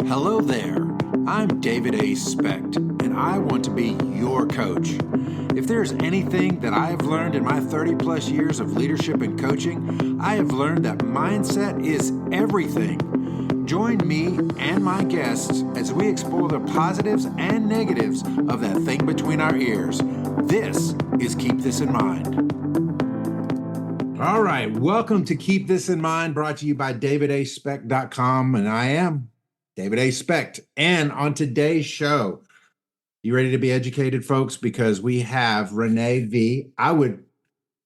Hello there. I'm David A. Specht, and I want to be your coach. If there's anything that I have learned in my 30 plus years of leadership and coaching, I have learned that mindset is everything. Join me and my guests as we explore the positives and negatives of that thing between our ears. This is Keep This in Mind. All right, welcome to Keep This in Mind, brought to you by davidaspecht.com, and I am David A. Specht. And on today's show, you ready to be educated, folks? Because we have Renee Vee. I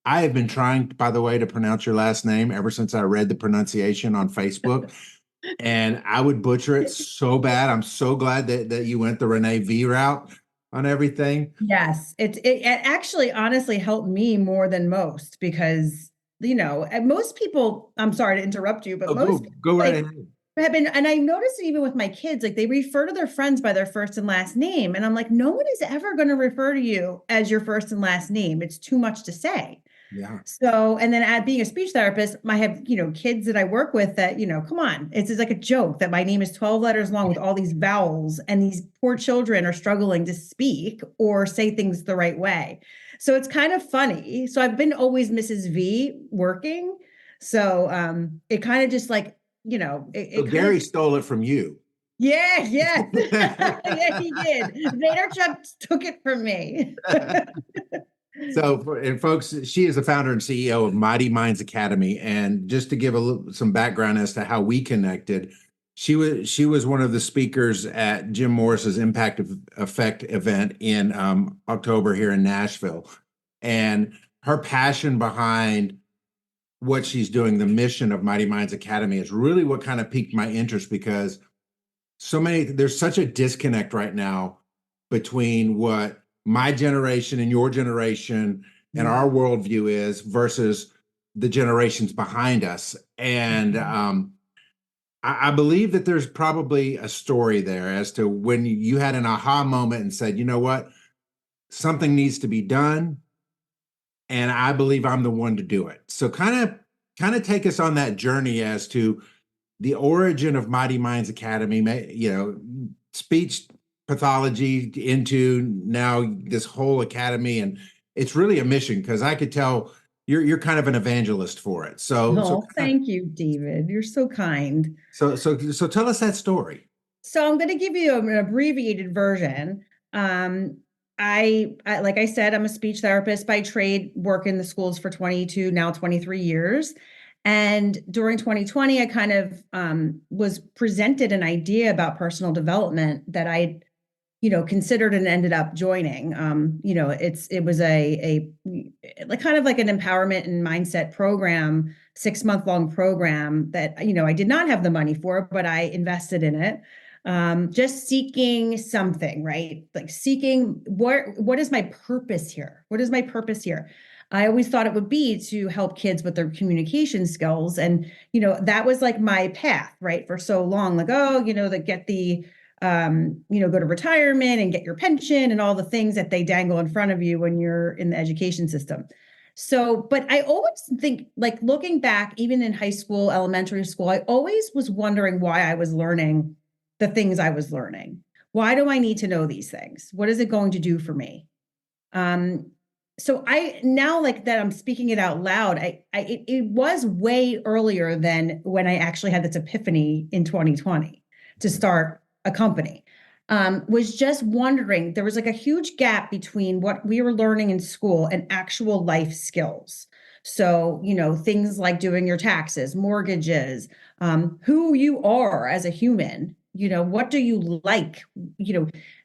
have been trying, by the way, to pronounce your last name ever since I read the pronunciation on Facebook, and I would butcher it so bad. I'm so glad that you went the Renee Vee route on everything. Yes, it actually honestly helped me more than most because, and most people, I'm sorry to interrupt you, but most people, go right ahead. have been, and I noticed it even with my kids, like they refer to their friends by their first and last name. And I'm like, no one is ever going to refer to you as your first and last name. It's too much to say. Yeah. So, and then being a speech therapist, I have, kids that I work with that, come on, it's like a joke that my name is 12 letters long with all these vowels and these poor children are struggling to speak or say things the right way. So it's kind of funny. So I've been always Mrs. V working. So it kind of just like, So Gary stole it from you. Yeah. Yeah, he did. Vaynerchuk took it from me. So, folks, she is the founder and CEO of Mighty Minds Academy. And just to give some background as to how we connected, she was one of the speakers at Jim Morris's Impact Effect event in October here in Nashville. And her passion behind what she's doing, the mission of Mighty Minds Academy, is really what kind of piqued my interest, because there's such a disconnect right now between what my generation and your generation and our worldview is versus the generations behind us. And I believe that there's probably a story there as to when you had an aha moment and said, you know what, something needs to be done. And I believe I'm the one to do it. So kind of take us on that journey as to the origin of Mighty Minds Academy, speech pathology into now this whole academy. And it's really a mission, because I could tell you're kind of an evangelist for it. So Thank you, David. You're so kind. So tell us that story. So I'm going to give you an abbreviated version. I like I said, I'm a speech therapist by trade, work in the schools for 22, now 23 years. And during 2020, I kind of was presented an idea about personal development that I, considered and ended up joining. It was a like kind of like an empowerment and mindset program, 6-month long program that, I did not have the money for, but I invested in it. Just seeking something, right? Like seeking what is my purpose here? What is my purpose here? I always thought it would be to help kids with their communication skills. And, that was like my path, right? For so long, like, that get the, go to retirement and get your pension and all the things that they dangle in front of you when you're in the education system. So, but I always think, like looking back, even in high school, elementary school, I always was wondering why I was learning the things I was learning. Why do I need to know these things? What is it going to do for me? So I now, like that I'm speaking it out loud, it was way earlier than when I actually had this epiphany in 2020 to start a company. Was just wondering, there was like a huge gap between what we were learning in school and actual life skills. So, things like doing your taxes, mortgages, who you are as a human, what do you like,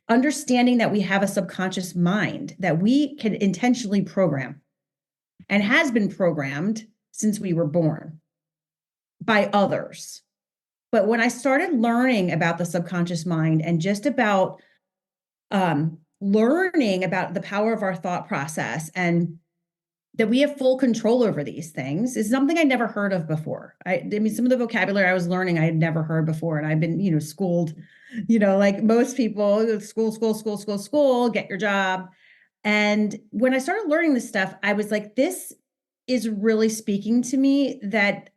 understanding that we have a subconscious mind that we can intentionally program and has been programmed since we were born by others. But when I started learning about the subconscious mind and just about learning about the power of our thought process and that we have full control over these things is something I never heard of before. I mean, some of the vocabulary I was learning, I had never heard before. And I've been, schooled, like most people, school, get your job. And when I started learning this stuff, I was like, this is really speaking to me, that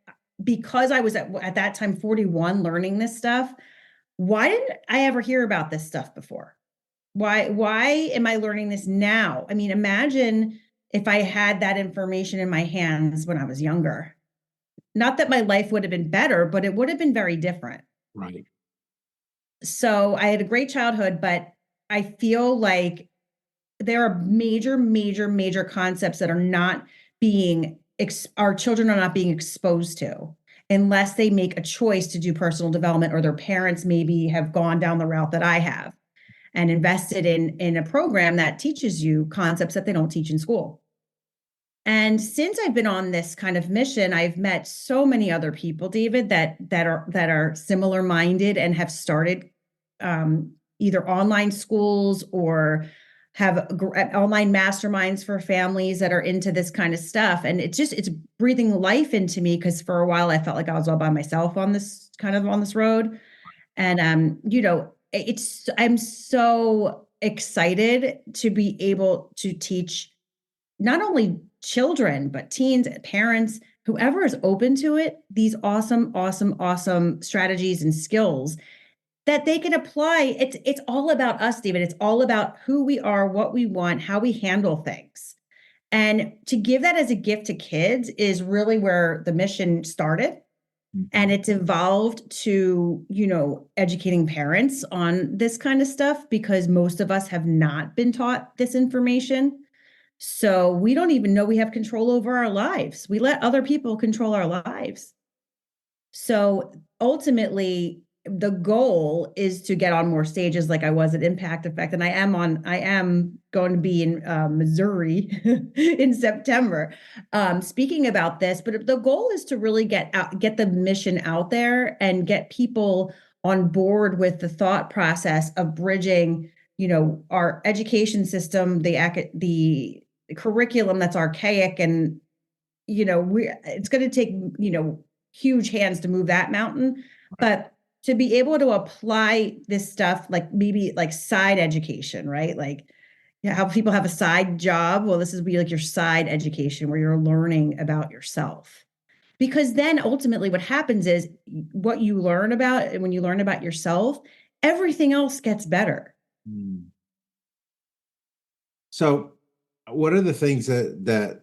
because I was at that time 41 learning this stuff, why didn't I ever hear about this stuff before? Why am I learning this now? I mean, imagine if I had that information in my hands when I was younger. Not that my life would have been better, but it would have been very different. Right. So I had a great childhood, but I feel like there are major, major, major concepts that are not being, our children are not being exposed to unless they make a choice to do personal development, or their parents maybe have gone down the route that I have and invested in a program that teaches you concepts that they don't teach in school. And since I've been on this kind of mission, I've met so many other people, David, that are similar minded and have started either online schools or have online masterminds for families that are into this kind of stuff. And it's breathing life into me, because for a while I felt like I was all by myself on this road. And I'm so excited to be able to teach not only children, but teens, parents, whoever is open to it, these awesome, awesome, awesome strategies and skills that they can apply. It's all about us, David. It's all about who we are, what we want, how we handle things. And to give that as a gift to kids is really where the mission started. And it's evolved to, educating parents on this kind of stuff, because most of us have not been taught this information. So we don't even know we have control over our lives. We let other people control our lives. So ultimately, the goal is to get on more stages like I was at Impact Effect. And I am going to be in Missouri in September, speaking about this. But the goal is to really get the mission out there and get people on board with the thought process of bridging, our education system, the curriculum that's archaic, and it's going to take huge hands to move that mountain, but to be able to apply this stuff, like maybe like side education, right? Like, how people have a side job. Well, this is be like your side education, where you're learning about yourself. Because then ultimately what happens is, what you learn about, and when you learn about yourself, everything else gets better. Mm. So, what are the things that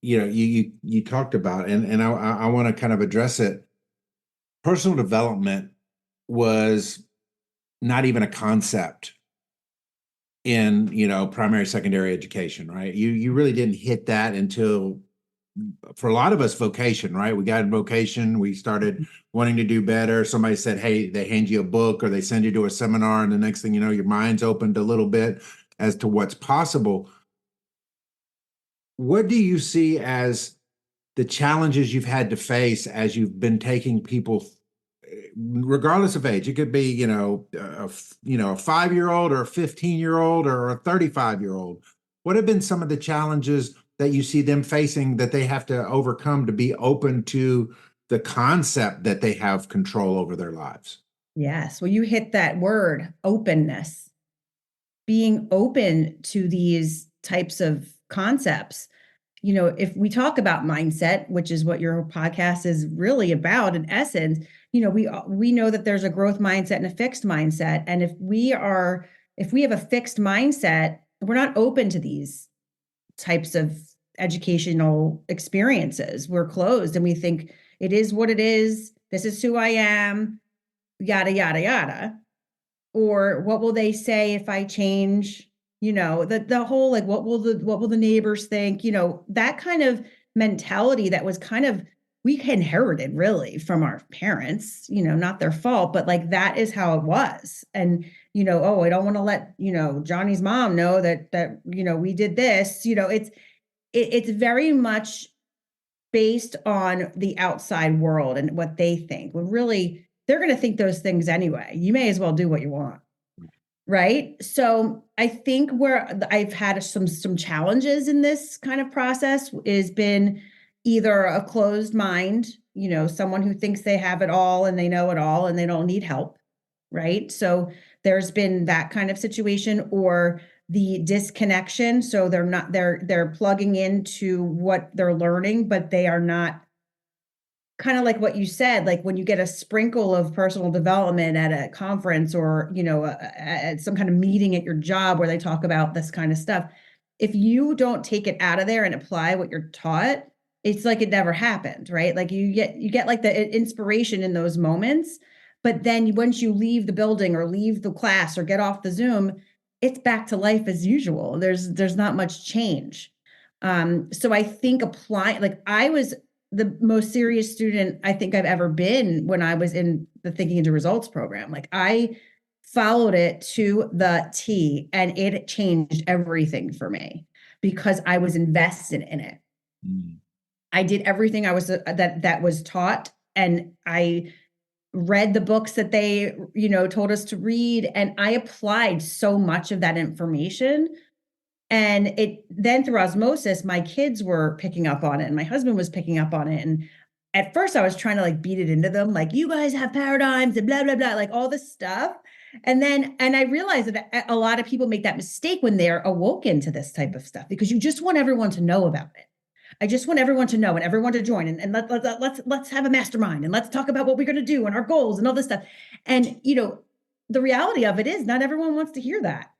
you talked about, and I want to kind of address it. Personal development was not even a concept in primary, secondary education, right? You really didn't hit that until, for a lot of us, vocation, right? We got in vocation, we started wanting to do better. Somebody said, hey, they hand you a book or they send you to a seminar, and the next thing you know, your mind's opened a little bit as to what's possible. What do you see as the challenges you've had to face as you've been taking people, regardless of age? It could be, a 5-year-old or a 15-year-old or a 35-year-old. What have been some of the challenges that you see them facing that they have to overcome to be open to the concept that they have control over their lives? Yes. Well, you hit that word, openness. Being open to these types of concepts. If we talk about mindset, which is what your podcast is really about in essence, we know that there's a growth mindset and a fixed mindset. And if we have a fixed mindset, we're not open to these types of educational experiences. We're closed and we think it is what it is. This is who I am, yada, yada, yada. Or what will they say if I change? The whole, like, what will the neighbors think? That kind of mentality that was kind of, we inherited really from our parents, not their fault, but like that is how it was. And oh, I don't want to let Johnny's mom know that we did this. It's very much based on the outside world and what they think. When really they're going to think those things anyway. You may as well do what you want. Right. So I think where I've had some challenges in this kind of process is been either a closed mind, someone who thinks they have it all and they know it all and they don't need help. Right. So there's been that kind of situation, or the disconnection. So they're plugging into what they're learning, but they are not kind of like what you said, like when you get a sprinkle of personal development at a conference or, at some kind of meeting at your job where they talk about this kind of stuff, if you don't take it out of there and apply what you're taught, it's like it never happened, right? Like you get like the inspiration in those moments, but then once you leave the building or leave the class or get off the Zoom, it's back to life as usual. There's not much change. So I think applying, like I was the most serious student I think I've ever been when I was in the Thinking into Results program. Like I followed it to the T and it changed everything for me because I was invested in it. Mm. I did everything I was that was taught, and I read the books that they, told us to read, and I applied so much of that information. And it then through osmosis, my kids were picking up on it and my husband was picking up on it. And at first I was trying to like beat it into them, like you guys have paradigms and blah, blah, blah, like all this stuff. And I realized that a lot of people make that mistake when they're awoken to this type of stuff because you just want everyone to know about it. I just want everyone to know and everyone to join and let's have a mastermind and let's talk about what we're going to do and our goals and all this stuff. And the reality of it is not everyone wants to hear that.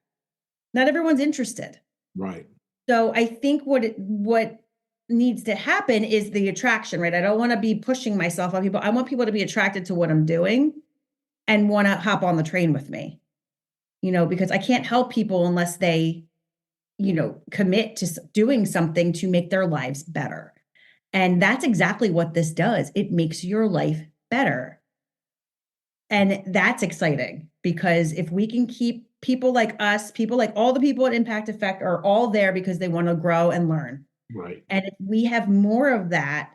Not everyone's interested. Right. So I think what needs to happen is the attraction, right? I don't want to be pushing myself on people. I want people to be attracted to what I'm doing and want to hop on the train with me, because I can't help people unless they, commit to doing something to make their lives better. And that's exactly what this does. It makes your life better. And that's exciting because if we can keep people like us, people like all the people at Impact Effect are all there because they want to grow and learn. Right. And if we have more of that,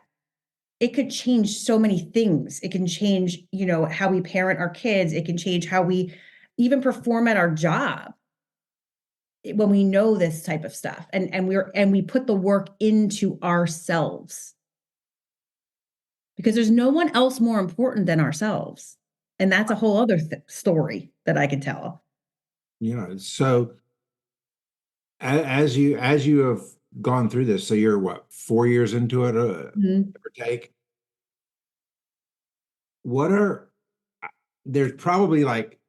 it could change so many things. It can change, how we parent our kids. It can change how we even perform at our job when we know this type of stuff and we put the work into ourselves. Because there's no one else more important than ourselves. And that's a whole other story that I could tell. So as you have gone through this, so you're what, 4 years into it, Mhm. give or take. There's probably like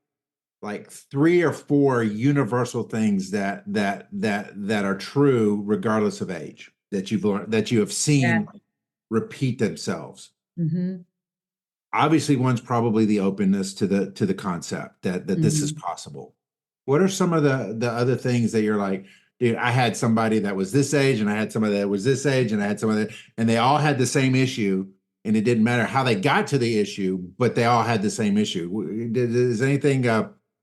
three or four universal things that are true regardless of age that you've learned, that you have Yeah. seen repeat themselves. Mhm. Obviously, one's probably the openness to the concept that this is Mhm. possible. What are some of the other things that you're like, dude, I had somebody that was this age, and I had somebody that was this age, and I had somebody that, and they all had the same issue, and it didn't matter how they got to the issue, but they all had the same issue. Is anything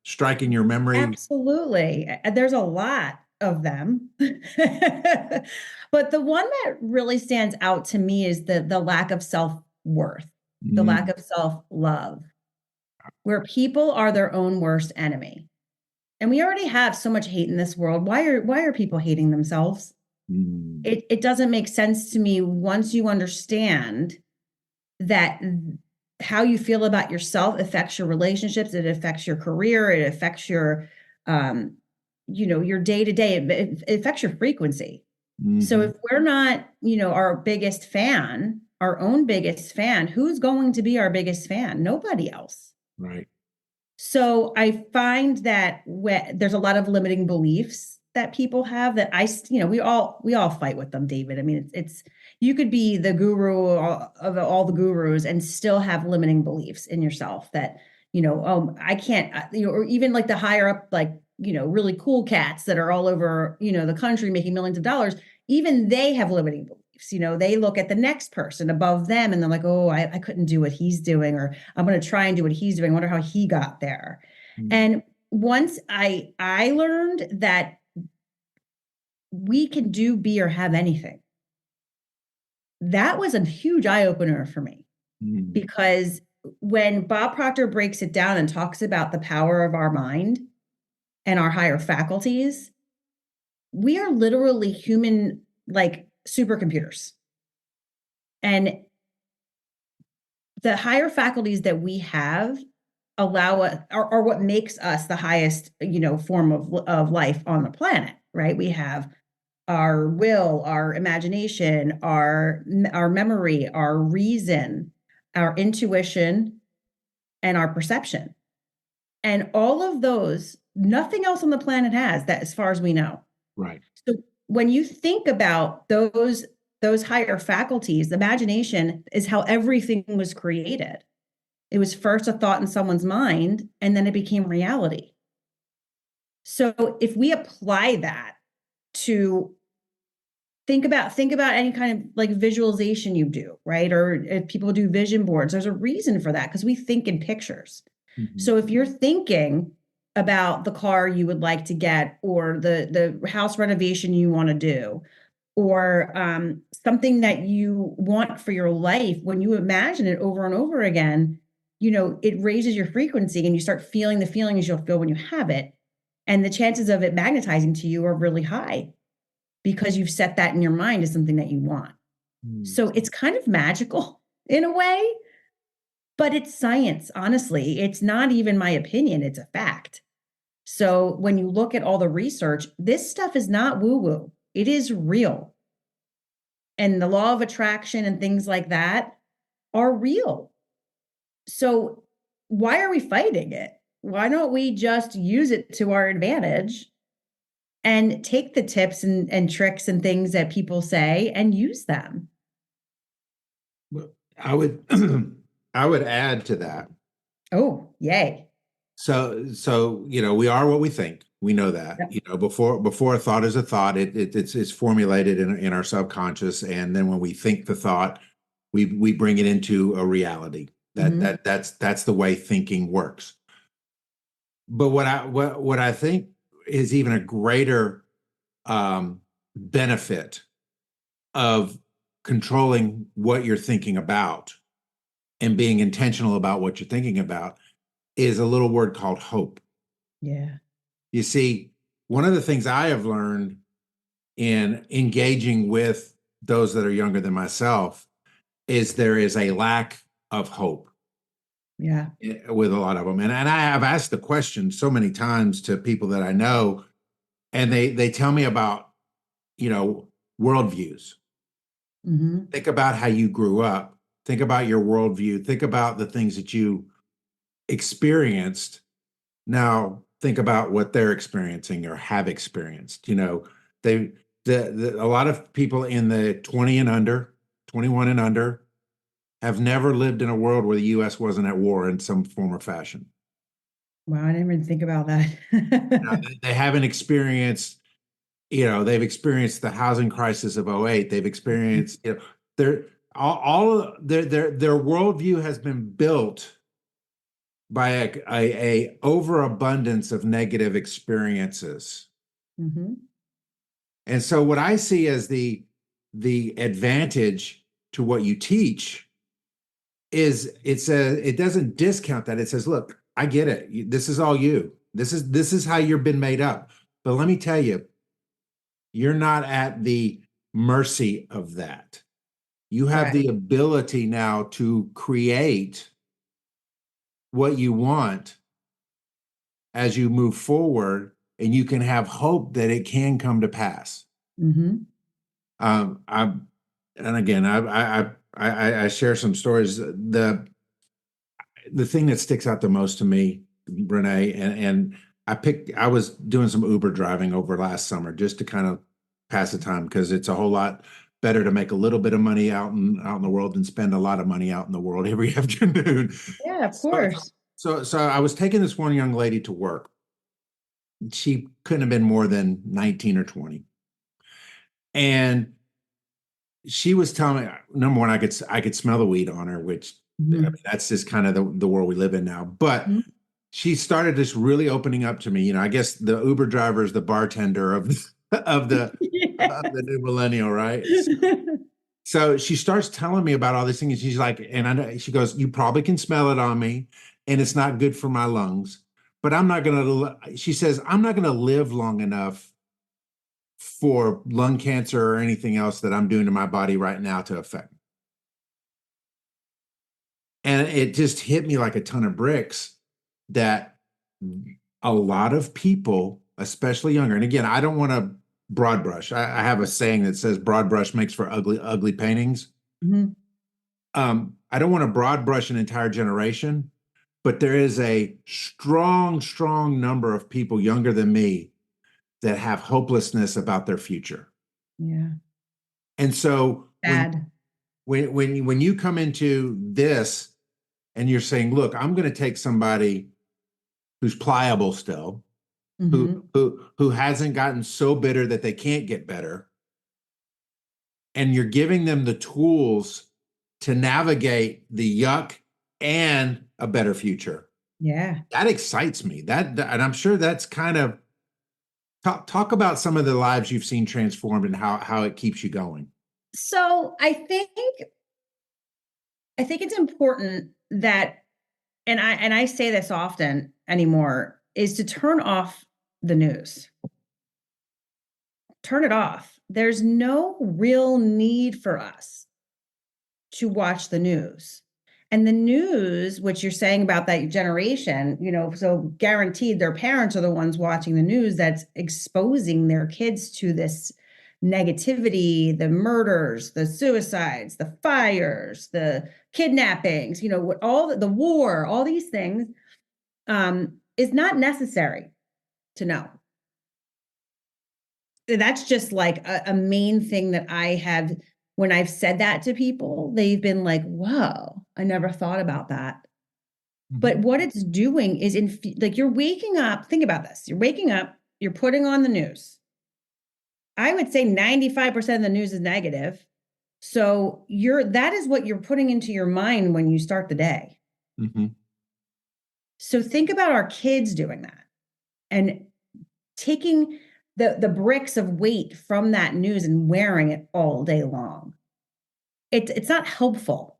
striking your memory? Absolutely. There's a lot of them. But the one that really stands out to me is the lack of self-worth, the lack Mm, of self-love, where people are their own worst enemy. And we already have so much hate in this world. Why are people hating themselves? mm, It doesn't make sense to me once you understand that how you feel about yourself affects your relationships, it affects your career, it affects um, your day to day, it affects your frequency. So mhm. if we're not, our biggest fan, our own biggest fan, who's going to be our biggest fan? Nobody else. Right. So I find that there's a lot of limiting beliefs that people have that we all fight with them, David. I mean, it's you could be the guru of all the gurus and still have limiting beliefs in yourself that, oh, I can't, or even like the higher up, like, really cool cats that are all over, the country making millions of dollars, even they have limiting beliefs. They look at the next person above them and they're like, oh, I couldn't do what he's doing, or I'm going to try and do what he's doing. I wonder how he got there. Mm, And once I learned that we can do, be, or have anything, that was a huge eye opener for me mm, because when Bob Proctor breaks it down and talks about the power of our mind and our higher faculties, we are literally human, like supercomputers. And the higher faculties that we have allow us are what makes us the highest, form of life on the planet, right? We have our will, our imagination, our memory, our reason. our intuition, and our perception. And all of those, nothing else on the planet has that, as far as we know. Right. So when you think about those higher faculties, imagination is how everything was created. It was first a thought in someone's mind, and then it became reality. So if we apply that to think about any kind of like visualization you do, right? Or if people do vision boards, there's a reason for that because we think in pictures. Mhm. So if you're thinking about the car you would like to get, or the house renovation you want to do, or something that you want for your life, when you imagine it over and over again, it raises your frequency and you start feeling the feelings you'll feel when you have it. And the chances of it magnetizing to you are really high because you've set that in your mind as something that you want. Mm. So it's kind of magical in a way, but it's science, honestly. It's not even my opinion, it's a fact. So when you look at all the research, this stuff is not woo woo, it is real. And the law of attraction and things like that are real. So why are we fighting it? Why don't we just use it to our advantage and take the tips and tricks and things that people say and use them? Well, I would I would add to that. Oh, yay. So we are what we think. We know that. Yep. Before a thought is a thought, it's formulated in our subconscious, and then when we think the thought, we bring it into a reality. Mhm. That's the way thinking works. But what I think is even a greater benefit of controlling what you're thinking about and being intentional about what you're thinking about is a little word called hope. Yeah. You see, one of the things I have learned in engaging with those that are younger than myself is there is a lack of hope Yeah. with a lot of them. And I have asked the question so many times to people that I know, and they tell me about, you know, worldviews. Mhm. Think about how you grew up. Think about your worldview. Think about the things that you experienced. Now think about what they're experiencing or have experienced. They a lot of people in the 20 and under, 21 and under, have never lived in a world where the US wasn't at war in some form or fashion. Wow, I didn't even think about Now, that. they haven't experienced, they've experienced the housing crisis of '08. They've experienced, their all their worldview has been built by a overabundance of negative experiences. Mhm. And so what I see as the advantage to what you teach is it doesn't discount that. It says, look, I get it. This is all you. This is how you've been made up. But let me tell you, you're not at the mercy of that. You have Correct. the ability now to create what you want as you move forward, and you can have hope that it can come to pass. Mhm. I and again, I share some stories. The thing that sticks out the most to me, Renee, and I was doing some Uber driving over last summer just to kind of pass the time because it's a whole lot better to make a little bit of money out in the world than spend a lot of money out in the world every afternoon. Yeah, of So course. so I was taking this one young lady to work. She couldn't have been more than 19 or 20. And she was telling me, number one, I could smell the weed on her, which I mean, Mhm. that's just kind of the world we live in now. But Mhm. she started just really opening up to me. I guess the Uber driver is the bartender of of the Yeah. of the new millennial, right? So she starts telling me about all these things. She's like, and I know, she goes, "You probably can smell it on me, and it's not good for my lungs. But I'm not gonna." She says, "I'm not gonna live long enough for lung cancer or anything else that I'm doing to my body right now to affect me." And it just hit me like a ton of bricks that a lot of people, especially younger, and again, I don't want to broad brush. I have a saying that says broad brush makes for ugly, ugly paintings. Mhm. I don't want to broad brush an entire generation, but there is a strong, strong number of people younger than me that have hopelessness about their future. Yeah. And so Bad. when you come into this and you're saying, look, I'm going to take somebody who's pliable still, Hmm. who hasn't gotten so bitter that they can't get better, and you're giving them the tools to navigate the yuck and a better future. Yeah. That excites me. And I'm sure that's kind of talk about some of the lives you've seen transformed and how it keeps you going. So I think it's important that, and I say this often anymore, is to turn off the news. Turn it off. There's no real need for us to watch the news. And the news, which you're saying about that generation, so guaranteed their parents are the ones watching the news that's exposing their kids to this negativity, the murders, the suicides, the fires, the kidnappings, what all the war, all these things is not necessary to know. That's just like a main thing that I have. When I've said that to people, they've been like, whoa, I never thought about that. But Mhm. what it's doing is like you're waking up. Think about this. You're waking up, you're putting on the news. I would say 95% of the news is negative. So that is what you're putting into your mind when you start the day. Mhm. So think about our kids doing that and taking the bricks of weight from that news and wearing it all day long. It's not helpful.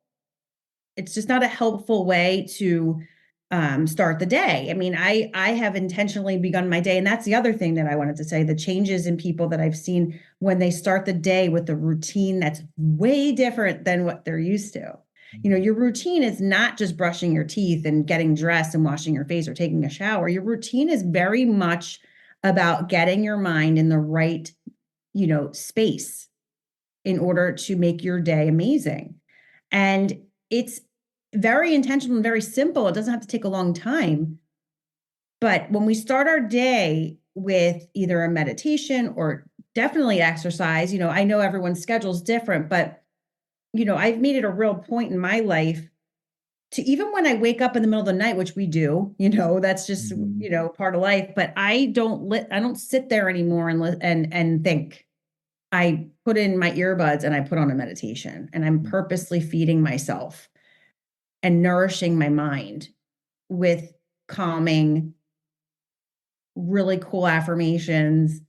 It's just not a helpful way to start the day. I mean, I have intentionally begun my day, and that's the other thing that I wanted to say: the changes in people that I've seen when they start the day with a routine that's way different than what they're used to. Your routine is not just brushing your teeth and getting dressed and washing your face or taking a shower. Your routine is very much about getting your mind in the right, space in order to make your day amazing. And it's very intentional and very simple. It doesn't have to take a long time. But when we start our day with either a meditation or definitely exercise, I know everyone's schedule is different, but I've made it a real point in my life to, even when I wake up in the middle of the night, which we do, that's just, Mhm. part of life, but I don't sit there anymore and think. I put in my earbuds and I put on a meditation, and I'm purposely feeding myself and nourishing my mind with calming, really cool affirmations,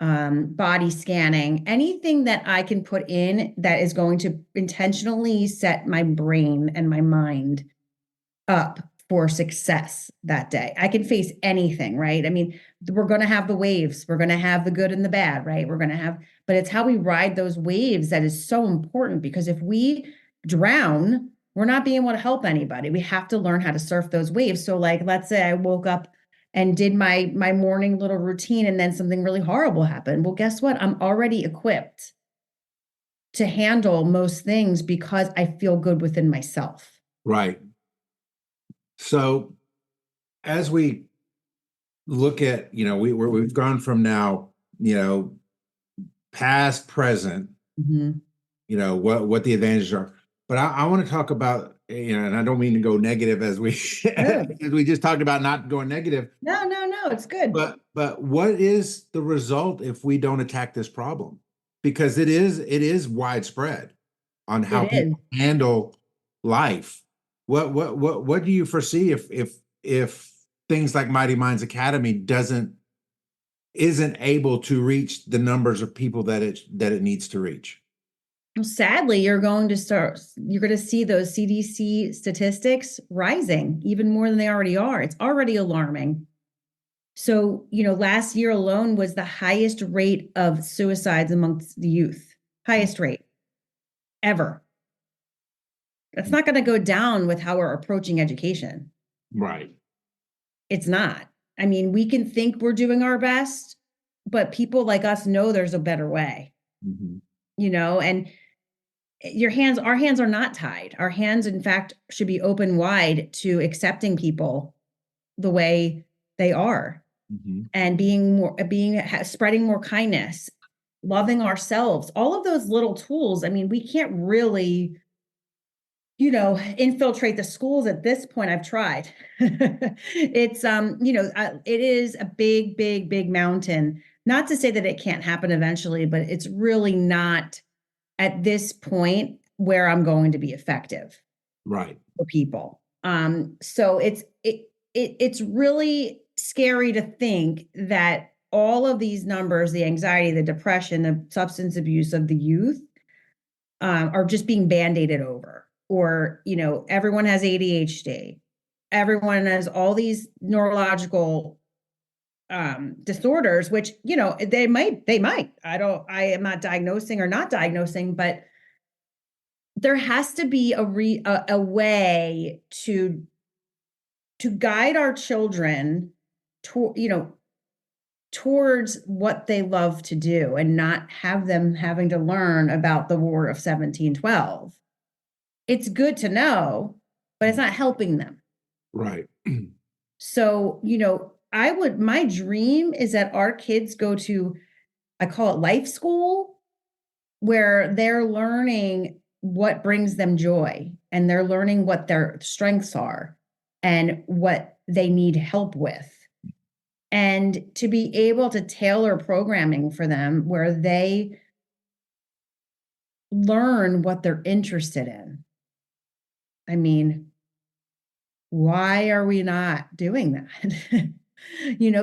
body scanning, anything that I can put in that is going to intentionally set my brain and my mind up for success that day. I can face anything, right? I mean, we're going to have the waves, we're going to have the good and the bad, right? But it's how we ride those waves that is so important, because if we drown, we're not being able to help anybody. We have to learn how to surf those waves. So, like, let's say I woke up and did my morning little routine, and then something really horrible happened. Well, guess what? I'm already equipped to handle most things because I feel good within myself. Right. So as we look at, we've gone from now, past, present, Mhm. what the advantages are. But I want to talk about, and I don't mean to go negative as we Good. as we just talked about not going negative, No, no, no, it's good. but what is the result if we don't attack this problem? Because it is widespread on how It is. people handle life. What do you foresee if things like Mighty Minds Academy isn't able to reach the numbers of people that it needs to reach? Well, sadly, you're going to see those CDC statistics rising even more than they already are. It's already alarming. So, last year alone was the highest rate of suicides amongst the youth, highest rate ever. That's not going to go down with how we're approaching education. Right. It's not. I mean, we can think we're doing our best, but people like us know there's a better way, Mhm. and our hands are not tied. Our hands, in fact, should be open wide to accepting people the way they are, Mhm. and spreading more kindness, loving ourselves, all of those little tools. I mean, we can't really, infiltrate the schools at this point. I've tried. It's, it is a big, big, big mountain. Not to say that it can't happen eventually, but it's really not at this point where I'm going to be effective Right. for people. So it's really scary to think that all of these numbers, the anxiety, the depression, the substance abuse of the youth, are just being band-aided over. Or, everyone has ADHD. Everyone has all these neurological disorders, which, they might. I am not diagnosing or not diagnosing, but there has to be a way to guide our children to, towards what they love to do, and not have them having to learn about the War of 1712. It's good to know, but it's not helping them. Right. So, my dream is that our kids go to, I call it life school, where they're learning what brings them joy, and they're learning what their strengths are and what they need help with. And to be able to tailor programming for them where they learn what they're interested in. I mean, why are we not doing that?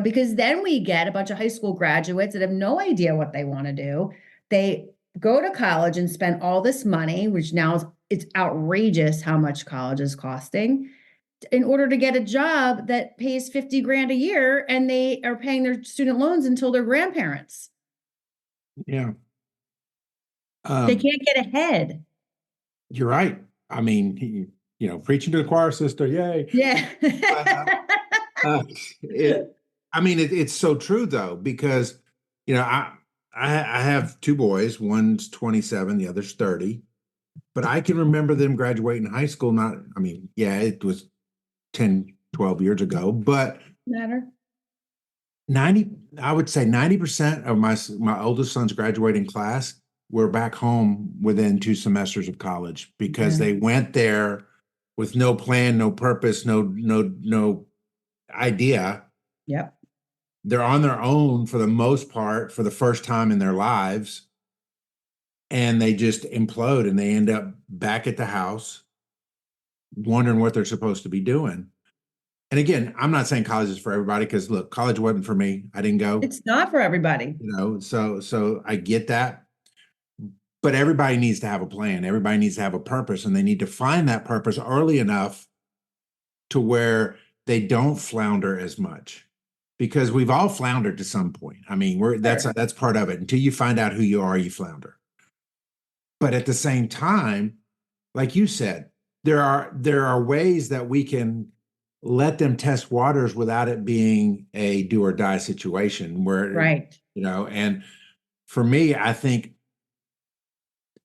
Because then we get a bunch of high school graduates that have no idea what they want to do. They go to college and spend all this money, which now it's outrageous how much college is costing, in order to get a job that pays 50 grand a year, and they are paying their student loans until they're grandparents. Yeah. They Um, can't get ahead. you're right. I mean, preaching to the choir, sister. Yay. Yeah. Uh, uh, it, I mean, it's so true though, because, I have two boys. One's 27, the other's 30. But I can remember them graduating high school. Not, I mean, yeah, it was 10, 12 years ago, but Matter. 90, I would say 90% of my oldest son's graduating class were back home within 2 semesters of college, because Yeah. they went there with no plan, no purpose, no idea. Yep. They're on their own for the most part for the first time in their lives, and they just implode, and they end up back at the house wondering what they're supposed to be doing. And again, I'm not saying college is for everybody, because look, college wasn't for me. I didn't go, It's not for everybody. so I get that. But everybody needs to have a plan. Everybody needs to have a purpose, and they need to find that purpose early enough to where they don't flounder as much, because we've all floundered to some point. I mean, Sure. that's part of it. Until you find out who you are, you flounder. But at the same time, like you said, there are ways that we can let them test waters without it being a do or die situation where, Right. and for me, I think,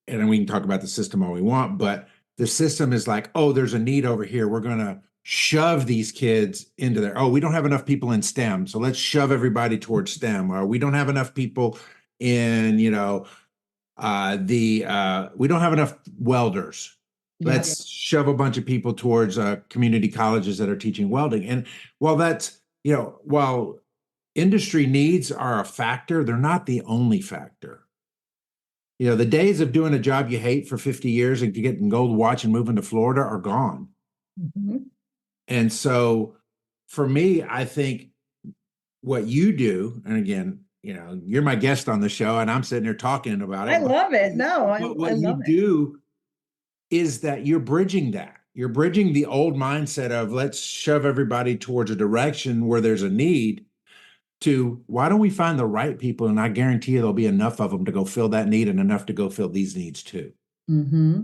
and we can talk about the system all we want, but the system is like, oh, there's a need over here. We're going to shove these kids into there. Oh, we don't have enough people in STEM, so let's shove everybody towards STEM. Or we don't have enough people in, we don't have enough welders. Yep. Let's shove a bunch of people towards community colleges that are teaching welding. And while while industry needs are a factor, they're not the only factor. The days of doing a job you hate for 50 years and getting gold watch and moving to Florida are gone. Mhm. And so for me, I think what you do, and again, you're my guest on the show and I'm sitting here talking about I it, but love it. No, I what you love it. do is that you're bridging that. You're bridging the old mindset of let's shove everybody towards a direction where there's a need, to why don't we find the right people? And I guarantee you there'll be enough of them to go fill that need and enough to go fill these needs too. Hmm.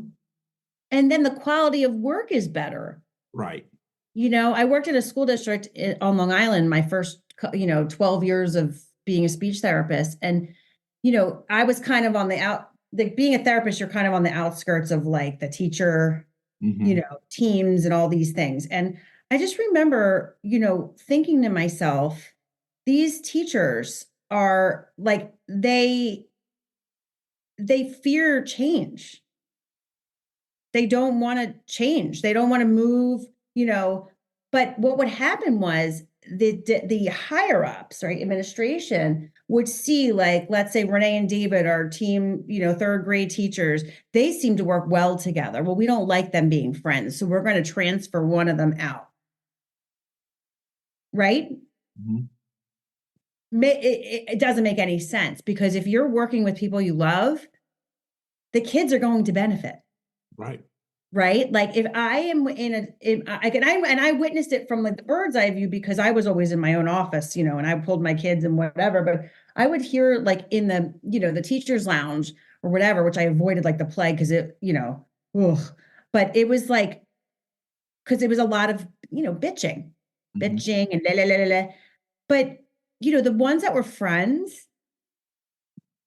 And then the quality of work is better. Right. I worked in a school district on Long Island my first, 12 years of being a speech therapist. And, I was kind of on like being a therapist, you're kind of on the outskirts of like the teacher, Hmm. teams and all these things. And I just remember, thinking to myself, these teachers are like they fear change. They don't want to change. They don't want to move, but what would happen was the higher ups, right, administration would see, like, let's say Renee and David are team, third grade teachers. They seem to work well together. Well, we don't like them being friends, so we're going to transfer one of them out, right? Hmm. It doesn't make any sense, because if you're working with people you love, the kids are going to benefit. Right. Right? Like if I am I witnessed it from like the bird's eye view, because I was always in my own office, and I pulled my kids and whatever, but I would hear like in the, the teacher's lounge or whatever, which I avoided like the play because it, ugh. But it was like, because it was a lot of, bitching, Hmm. bitching and la la la la. But, the ones that were friends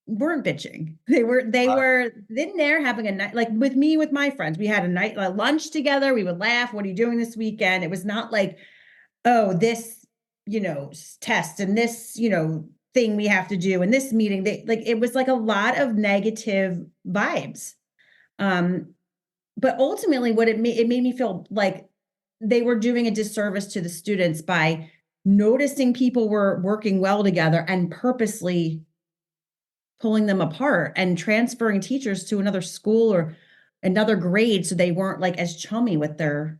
weren't bitching. Right. They were in there having a night, like with me, with my friends. We had a lunch together. We would laugh. What are you doing this weekend? It was not like, oh, this, test and this, thing we have to do and this meeting. It was like a lot of negative vibes. Um, but ultimately what it made me feel like they were doing a disservice to the students by noticing people were working well together and purposely pulling them apart and transferring teachers to another school or another grade so they weren't like as chummy with their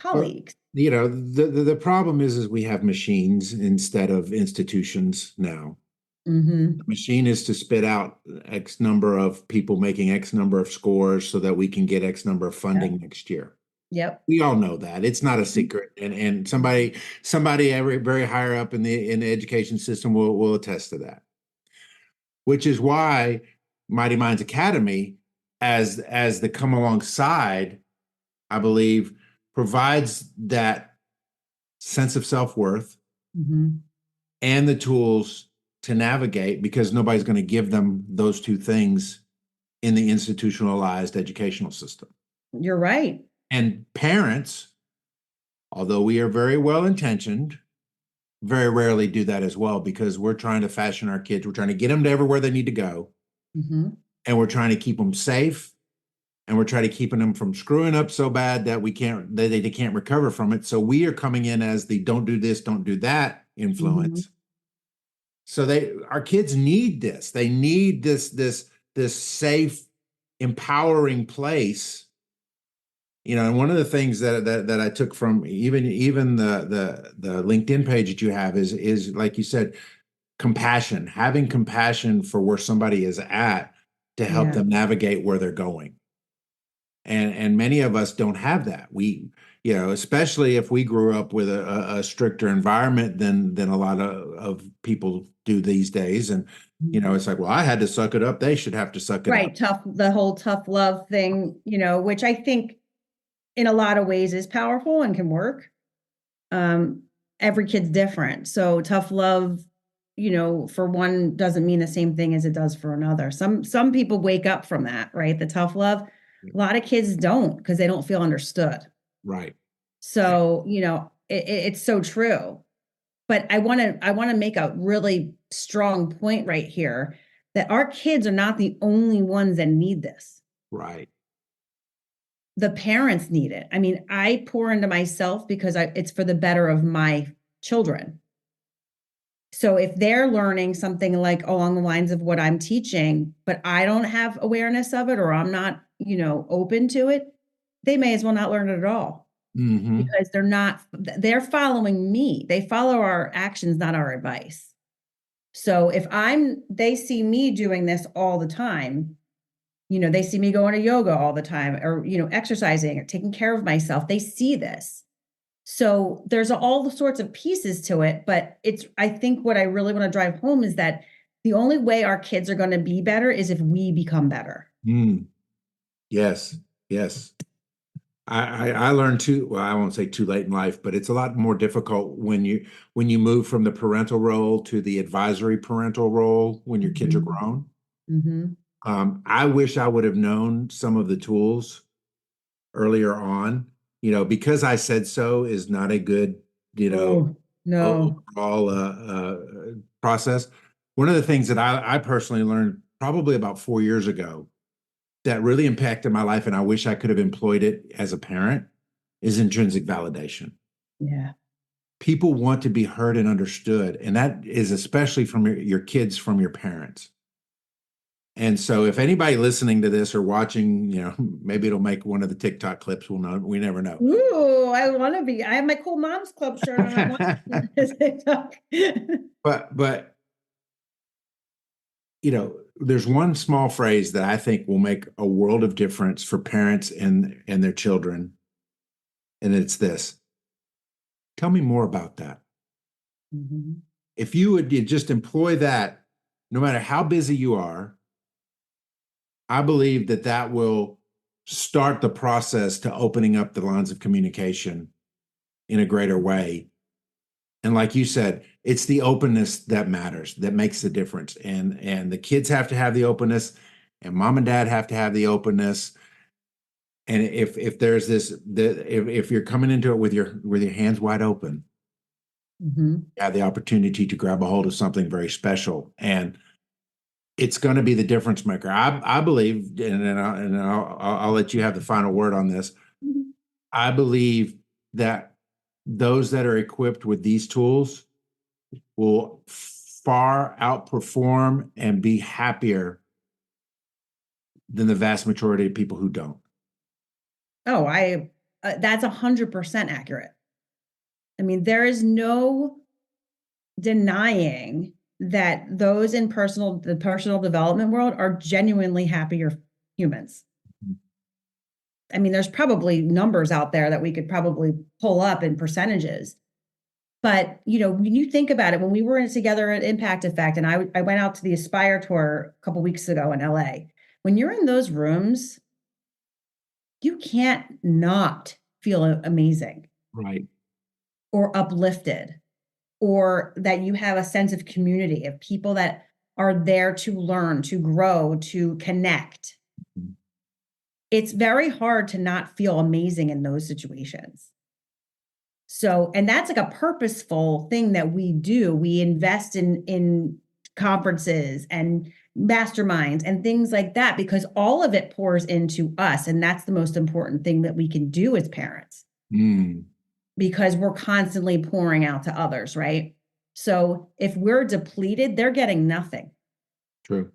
Well, colleagues. the problem is we have machines instead of institutions now. The Mm-hmm. machine is to spit out X number of people making X number of scores so that we can get X number of Yep. funding next year. Yep. We all know that. It's not a secret. And somebody very higher up in the education system will attest to that. Which is why Mighty Minds Academy, as the come alongside, I believe, provides that sense of self-worth Mm-hmm. and the tools to navigate, because nobody's going to give them those two things in the institutionalized educational system. You're right. And parents, although we are very well intentioned, very rarely do that as well, because we're trying to fashion our kids. We're trying to get them to everywhere they need to go. Mm-hmm. And we're trying to keep them safe. And we're trying to keeping them from screwing up so bad that they can't recover from it. So we are coming in as the don't do this, don't do that Mm-hmm. influence. So our kids need this. They need this safe, empowering place. And one of the things that I took from even the LinkedIn page that you have is like you said, compassion, having compassion for where somebody is at to help Yeah. them navigate where they're going. And many of us don't have that. Especially if we grew up with a stricter environment than a lot of people do these days. And it's like, well, I had to suck it up. They should have to suck it up. Right. The whole tough love thing, which I think in a lot of ways is powerful and can work. Um, every kid's different. So tough love, for one doesn't mean the same thing as it does for another. Some people wake up from that, right? The tough love. A lot of kids don't, because they don't feel understood. Right. So, it's so true. But I want to make a really strong point right here that our kids are not the only ones that need this. Right. The parents need it. I mean, I pour into myself because it's for the better of my children. So if they're learning something like along the lines of what I'm teaching, but I don't have awareness of it, or I'm not, open to it, they may as well not learn it at all, Hmm. because they're following me. They follow our actions, not our advice. So if they see me doing this all the time, they see me going to yoga all the time, or, exercising or taking care of myself. They see this. So there's all the sorts of pieces to it, but I think what I really want to drive home is that the only way our kids are going to be better is if we become better. Mm. Yes. Yes. I learned too, well, I won't say too late in life, but it's a lot more difficult when you move from the parental role to the advisory parental role when your kids are Mhm. grown. Mhm. I wish I would have known some of the tools earlier on. Because I said so is not a good, Oh, no. overall process. One of the things that I personally learned probably about 4 years ago that really impacted my life, and I wish I could have employed it as a parent, is intrinsic validation. Yeah. People want to be heard and understood, and that is especially from your kids, from your parents. And so, if anybody listening to this or watching, maybe it'll make one of the TikTok clips. We'll know. We never know. Ooh, I want to be. I have my cool mom's club shirt on. I want to be on this TikTok. But there's one small phrase that I think will make a world of difference for parents and their children, and it's this: tell me more about that. Mhm. If you would just employ that, no matter how busy you are, I believe that that will start the process to opening up the lines of communication in a greater way. And like you said, it's the openness that matters, that makes the difference. And the kids have to have the openness, and mom and dad have to have the openness. And if there's if you're coming into it with your hands wide open, Mhm. you have the opportunity to grab a hold of something very special. And it's going to be the difference maker. I believe, I'll let you have the final word on this. Mhm. I believe that those that are equipped with these tools will far outperform and be happier than the vast majority of people who don't. Oh, that's 100% accurate. I mean, there is no denying that those in the personal development world are genuinely happier humans. I mean, there's probably numbers out there that we could probably pull up in percentages. But, when you think about it, when we were together at Impact Effect, and I went out to the Aspire tour a couple weeks ago in LA, when you're in those rooms, you can't not feel amazing Right. or uplifted, or that you have a sense of community of people that are there to learn, to grow, to connect. It's very hard to not feel amazing in those situations. So, and that's like a purposeful thing that we do. We invest in conferences and masterminds and things like that because all of it pours into us. And that's the most important thing that we can do as parents Mm, because we're constantly pouring out to others, right? So if we're depleted, they're getting nothing. true.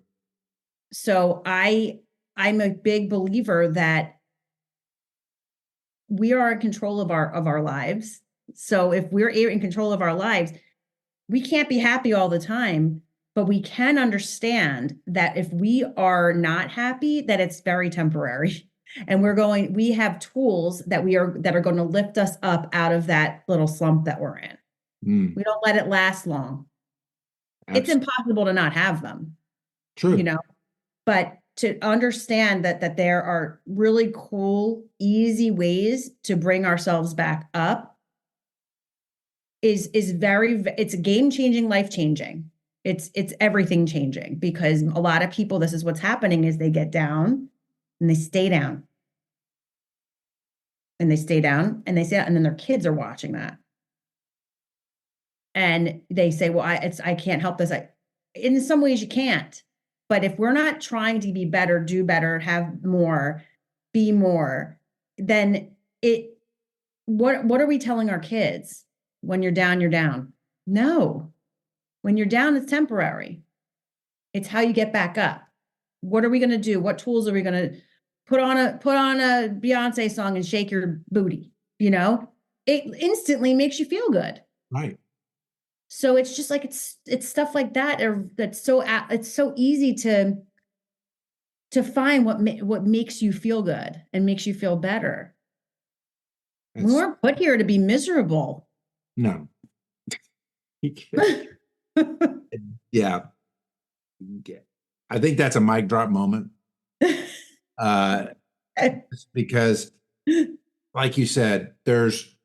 So I'm a big believer that we are in control of our lives. So if we're in control of our lives, we can't be happy all the time, but we can understand that if we are not happy, that it's very temporary. And we have tools that are going to lift us up out of that little slump that we're in. Mm, We don't let it last long. It's absolutely. impossible to not have them, you True. know, but to understand that there are really cool, easy ways to bring ourselves back up is it's game changing, life changing. It's everything changing because a lot of people, this is what's happening is they get down and they stay down and they stay down and they stay down, and then their kids are watching that. And they say, well, I can't help this. In some ways you can't. But if we're not trying to be better, do better, have more, be more, then what are we telling our kids? When you're down, you're down. No. When you're down, it's temporary. It's how you get back up. What are we going to do? What tools are we going to put on a Beyonce song and shake your booty? It instantly makes you feel good. Right. So it's just like it's stuff like that it's so easy to find what makes you feel good and makes you feel better. We That's weren't put here to be miserable. no. Yeah. I think that's a mic drop moment. Uh, because like you said, there's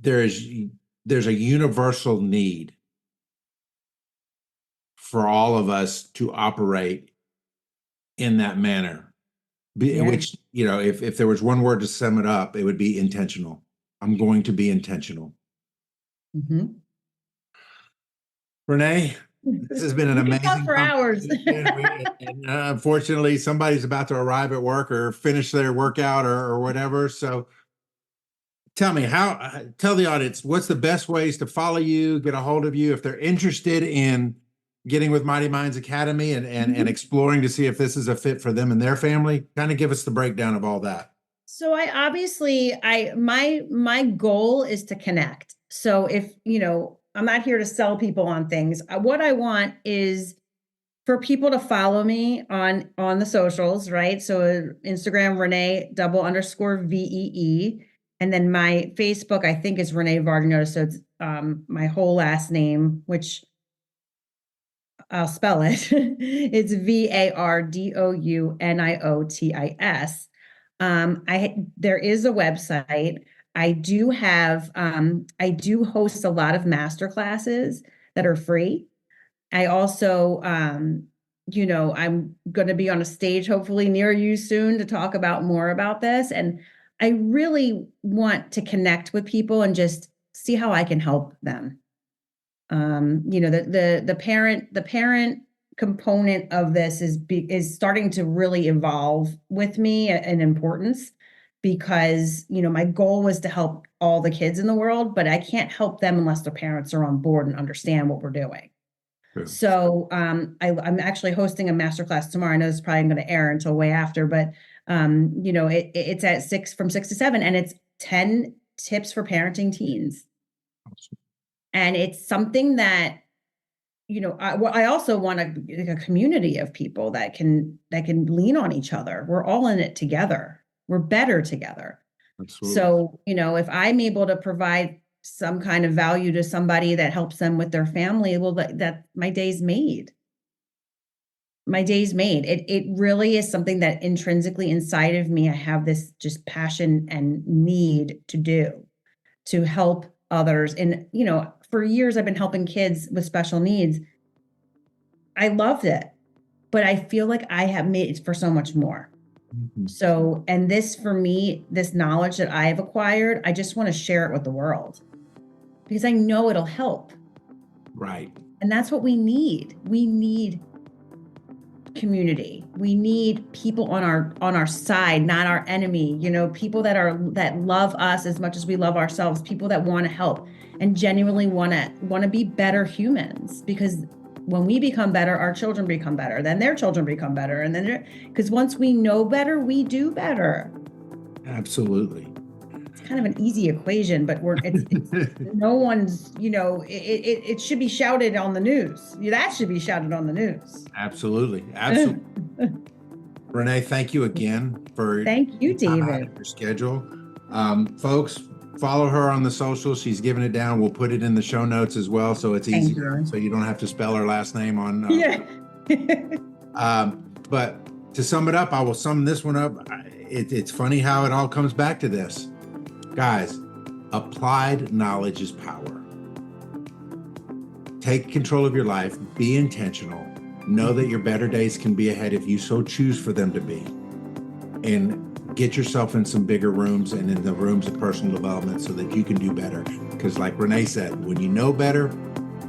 there's a universal need for all of us to operate in that manner. Yeah. Which, if there was one word to sum it up, it would be intentional. I'm going to be intentional. Mhm. Renee, this has been an We could talk amazing for hours. conversation. Unfortunately, somebody's about to arrive at work or finish their workout or whatever. So tell me tell the audience, what's the best ways to follow you, get a hold of you if they're interested in getting with Mighty Minds Academy and exploring to see if this is a fit for them and their family? Kind of give us the breakdown of all that. So my goal is to connect. So if, I'm not here to sell people on things. What I want is for people to follow me on the socials, right? So Instagram, Renee _VEE. And then my Facebook, I think, is Renee Vardino. So it's my whole last name, which I'll spell it. It's VARDOUNIOTIS. There is a website. I do host a lot of master classes that are free. I also, I'm going to be on a stage hopefully near you soon to talk about more about this. And I really want to connect with people and just see how I can help them. The parent component of this is starting to really evolve with me in importance, because my goal was to help all the kids in the world, but I can't help them unless their parents are on board and understand what we're doing. True. So I'm actually hosting a masterclass tomorrow. I know this is probably going to air until way after, but it's at 6 to 7, and it's 10 tips for parenting teens. Awesome. And it's something that, I also want a community of people that can lean on each other. We're all in it together. We're better together. Absolutely. So, if I'm able to provide some kind of value to somebody that helps them with their family, well, that my day's made. My day's made. It really is something that intrinsically inside of me, I have this just passion and need to do, to help others. And, for years, I've been helping kids with special needs. I loved it, but I feel like I have made it for so much more. Mm-hmm. So, and this, for me, this knowledge that I have acquired, I just want to share it with the world because I know it'll help. Right. And that's what we need. We need community. We need people on our side, not our enemy. People that love us as much as we love ourselves. People that want to help and genuinely want to be better humans. Because when we become better, our children become better. Then their children become better, and then because once we know better, we do better. Absolutely. It's kind of an easy equation, but it's no one's. It should be shouted on the news. That should be shouted on the news. Absolutely. Renee, thank you again for thank you, David. Your schedule. Folks, follow her on the socials. She's giving it down. We'll put it in the show notes as well, so it's easier. So you don't have to spell her last name on. Yeah. But to sum it up, I will sum this one up. It's funny how it all comes back to this. Guys, applied knowledge is power. Take control of your life. Be intentional. Know that your better days can be ahead if you so choose for them to be. And get yourself in some bigger rooms and in the rooms of personal development so that you can do better. Because like Renee said, when you know better,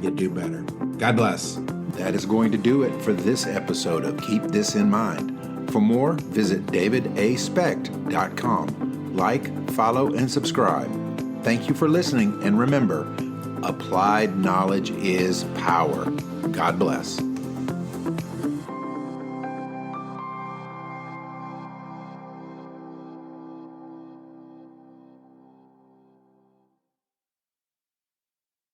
you do better. God bless. That is going to do it for this episode of Keep This in Mind. For more, visit davidaspecht.com. Like, follow, and subscribe. Thank you for listening, and remember, applied knowledge is power. God bless.